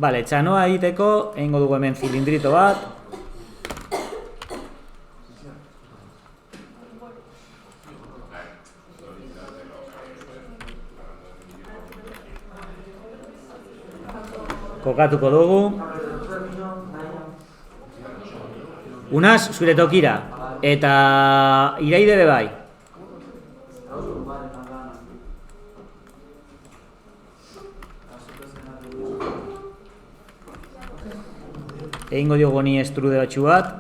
Bale, txanoa egiteko, egingo dugu hemen zilindrito bat. Kokatuko dugu. Unaz, zure tokira. Eta iraide be bai. Egingo diogu ni estrude batxu bat.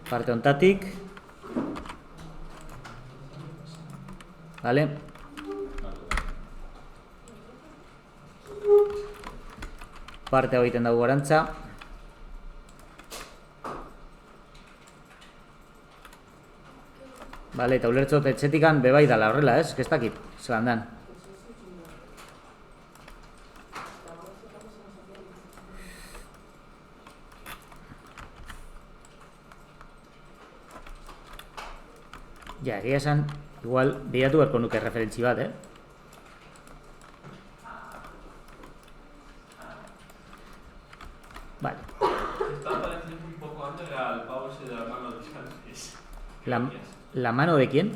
Parte hontatik. Vale. Parte hau egiten dugu gorantza. Vale, eta ulertzot etxetikan bebai dala horrela, ez? Ez dakit, zelan dan. Ja, egia esan, igual, bilatu berko nuke referentzi bat, Vale. Está pareciendo un poco al pavo ese de la mano de Clodias. ¿La mano de quién?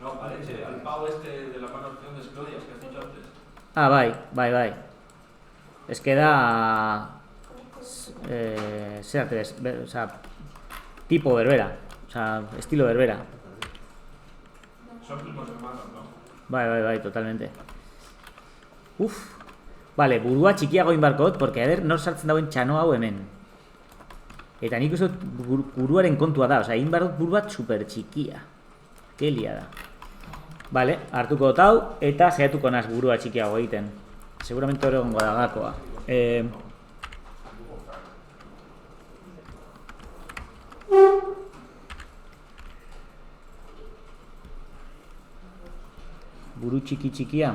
No, parece al pavo este de la mano de Clodias que has dicho antes. Ah, bai. Es que da... o sea, tipo berbera. O sea, estilo berbera. Son primos hermanos, ¿no? Bai, totalmente. Uf. Vale, burua txikiago inbarkot, porque a ver, nor sartzen dauen txano hau hemen. Eta nik uste buruaren kontua da, osea, inbarkot buru bat super txikia. Ke liada. Vale, hartuko dut hau, eta saiatuko naz burua txikiago egiten. Seguramente hori egongo da gakoa. Buru txikia.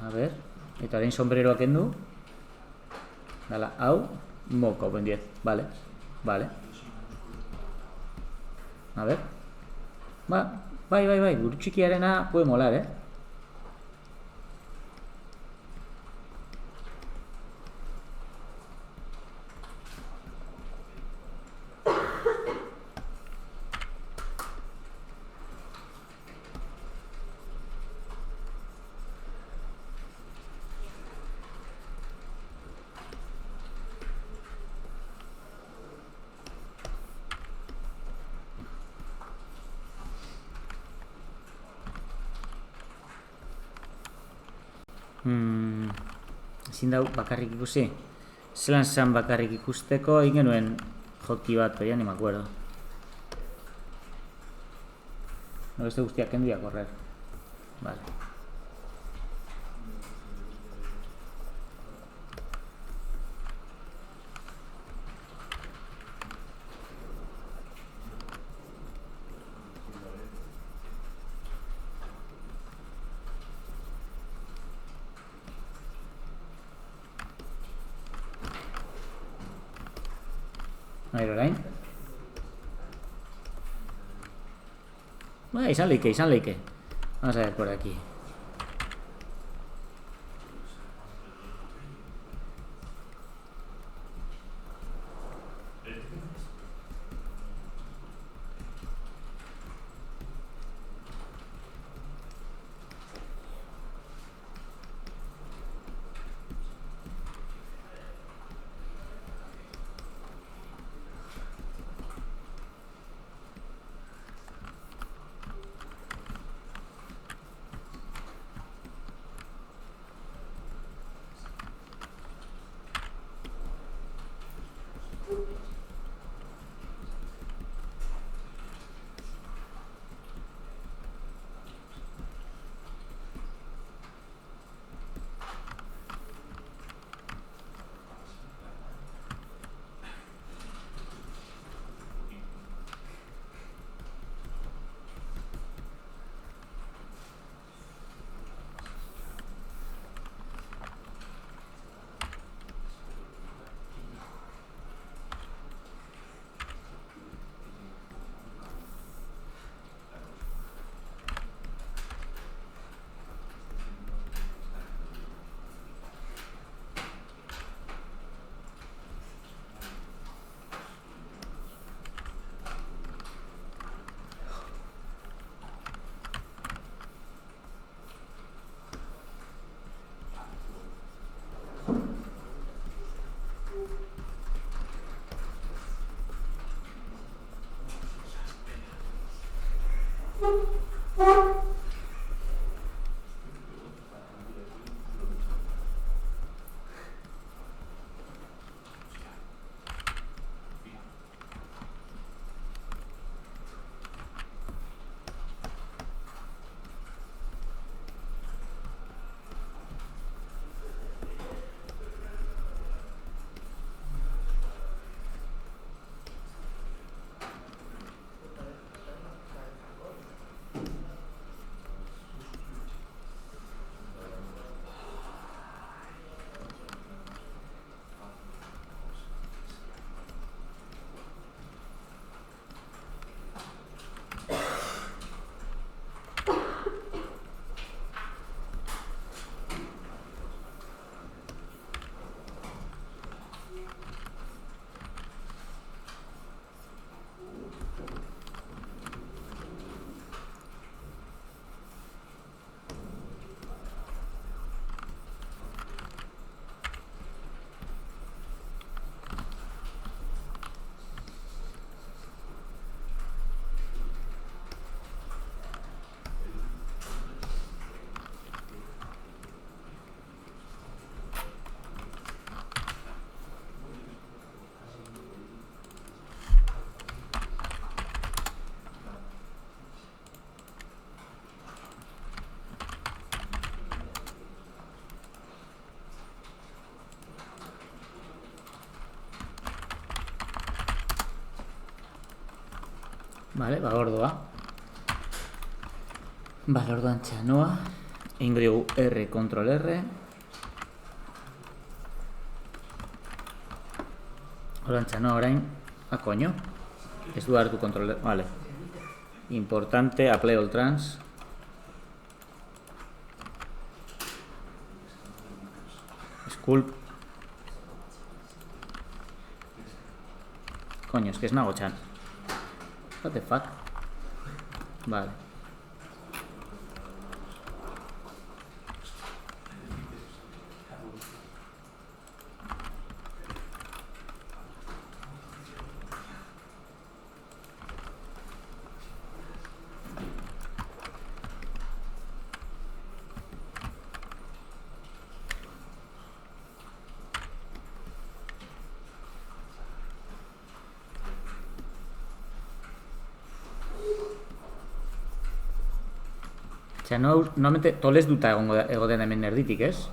A ver, eta orain sombreroak kendu. Dala, hau, moko, ben 10, vale. A ver. Bai, buru txikiarena puede molar, Ezin dau bakarrik ikusi. Zelan zan bakarrik ikusteko, egin genuen joki bat, ya ni me acuerdo. No, beste guztiak kendu y a correr. Vale. A ver, orain. Bueno, izan leike. Vamos a ver por aquí. Vale, ba, ordoa. Vale, ordoan txanoa. Ingo diogu R, Ctrl R. Ordoan txanoa orain. Koño. Ez du hartu Ctrl R. Vale. Importante, apply all trans. Sculpt. Coño, es que es Nago-chan. What the fuck? Vale. Osea, normalmente tolez duta egoten hemen erditik, ez?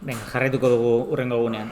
Venga, jarraituko dugu urrengo egunean.